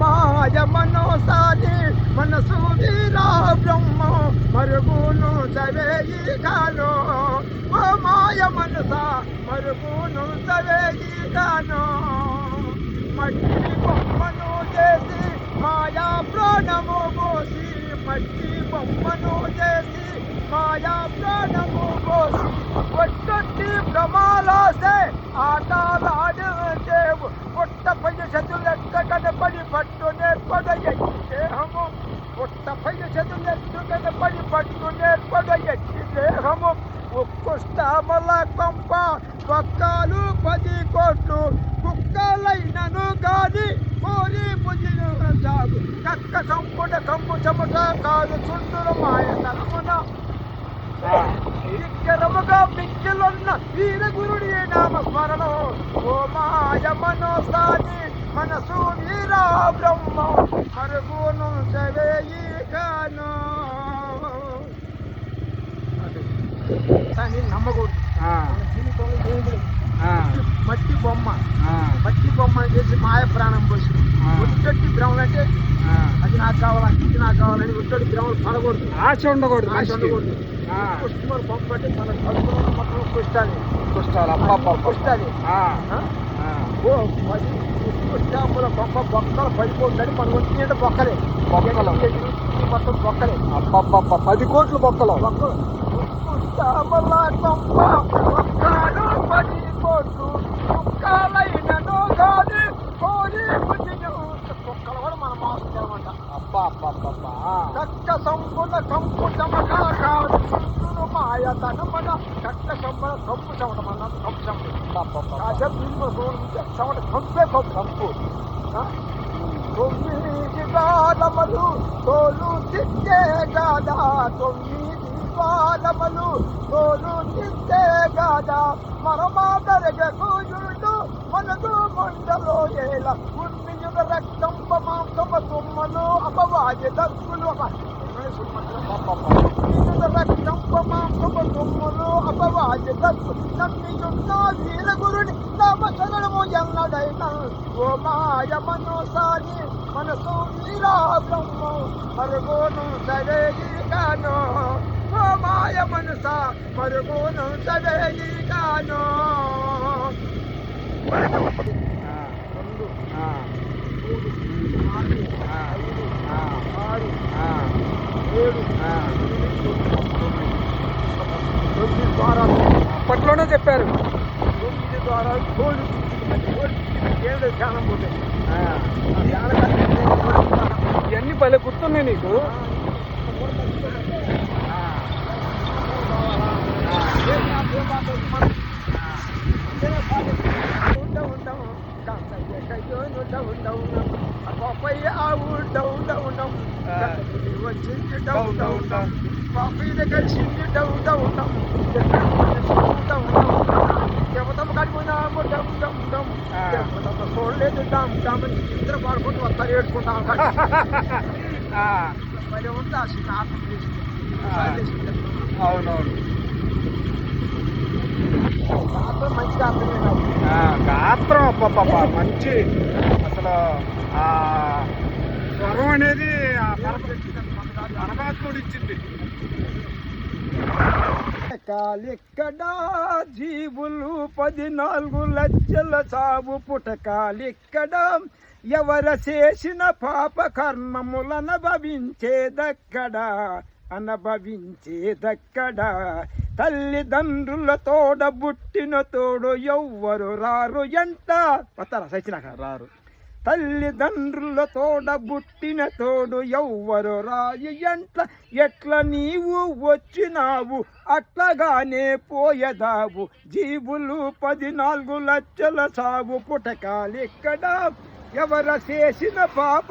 మాయ మనోసాని మనసు వీరా బ్రహ్మ మరుగును చవేయి గాను ఓ మాయ మనస మరుగును చవేయి గాను మట్టి బొమ్మను చేసి మాయా ప్రాణము పోసి మట్టి బొమ్మను చేసి మాయా ప్రాణము పోసి ఒట్టి భ్రమాలాసే ఆటలాడేవు పుట్టపై చదులెక్క కనపడి పట్టు నేర్పడ ఎట్టి దేహము పుట్టపై చదులెక్క కనపడి పట్టు నేర్పడ ఎట్టి దేహము ఉత్కృష్టమల కొంప పక్కాలు 10 కోట్లు కుక్కలైనను గాని కోరి పుజిను సాగు కక్క సంపుట కంపు చెమట కాదు చుండుల మాయతనమున ఇక్కరముగా మిక్కిలున్న వీర గురుడి నామ స్మరణ ఓ మాయ మనోసాని మనసు వీరా బ్రహ్మ మరుగును చవేయి గాను కానీ నమ్మకూడదు జీవితంలో మట్టి బొమ్మ చేసి మాయ ప్రాణం పోసి ఒట్టొట్టి భ్రమలు అంటే అది నాకు కావాలని ఇది నాకు కావాలని ఒట్టొట్టి భ్రమలు పడకూడదు ఆశ ఉండకూడదు కుష్టిమలు పంపంటే మన కడుపులో మొత్తం కుష్టాలి కుష్టాముల బొక్క బొక్కలు పడిపోతుందని మన వచ్చి బొక్కలే మొత్తం బొక్కలే 10 కోట్లు బొక్కలు కుష్టాముల కొంప బొక్కలు 10 కోట్లు కుక్కలైనను గాని కోరి పుజిను కుక్కలు కూడా మన మాసం అనమాట కక్క సంపుల కంపు చమట కాదు మాయ తనమన కక్క సంబర కంపు చమట మన కంపు చమట కంపే కంపు 9 గాలములు తోలు తిట్టే గాదా 9 గాలములు తోలు తిట్టే గాదా మరమాదరగకు యుడు మనదు మండలో ఏల ఉన్మియుగ రక్తంప మాంసమ తుమ్మలు అపవాది దక్కులు రక్తంప మాంసమ తుమ్మలు అపవాది దక్కు నమ్మియున్న వీర గురుని నామ శరణము ఎన్నడైనా ఓ మాయ మనోసాని మనసు వీరా బ్రహ్మ మరుగును చవేయి గాను ఓ మాయ మనస మరుగును చవేయి గాను 2 3 4 5 6 7 ద్వారాలు అప్పట్లోనే చెప్పారు 9 ద్వారాలు కోడి ధ్యానం పోతే ఇవన్నీ భలే గుర్తున్నాయి నీకు కలిసింది చూడలేదు దామని ఇద్దరు పాడుకుంటూ వస్తారు ఏడ్చుకుంటాం మరి ఉంది ఆ ఆత్మ చేసింది అవునవును మంచి గాత్రం మంచి అసలు ఆ స్వరం అనేది పరమాత్ముడు ఇచ్చింది పుటకాలిక్కడ జీవులు 14 లక్షల సాగు పుటకాలిక్కడ ఎవర చేసిన పాప అనుభవించేదక్కడ తల్లిదండ్రుల తోడ బుట్టిన తోడు ఎవ్వరు రారు ఎంట వస్తారా సచ్చినాక రారు తల్లిదండ్రుల తోడ బుట్టిన తోడు ఎవ్వరు రాయి ఎంట ఎట్లా నీవు వచ్చినావు అట్లాగానే పోయేదావు జీవులు 14 లక్షల సాగు పుటకాలిక్కడ ఎవర చేసిన పాప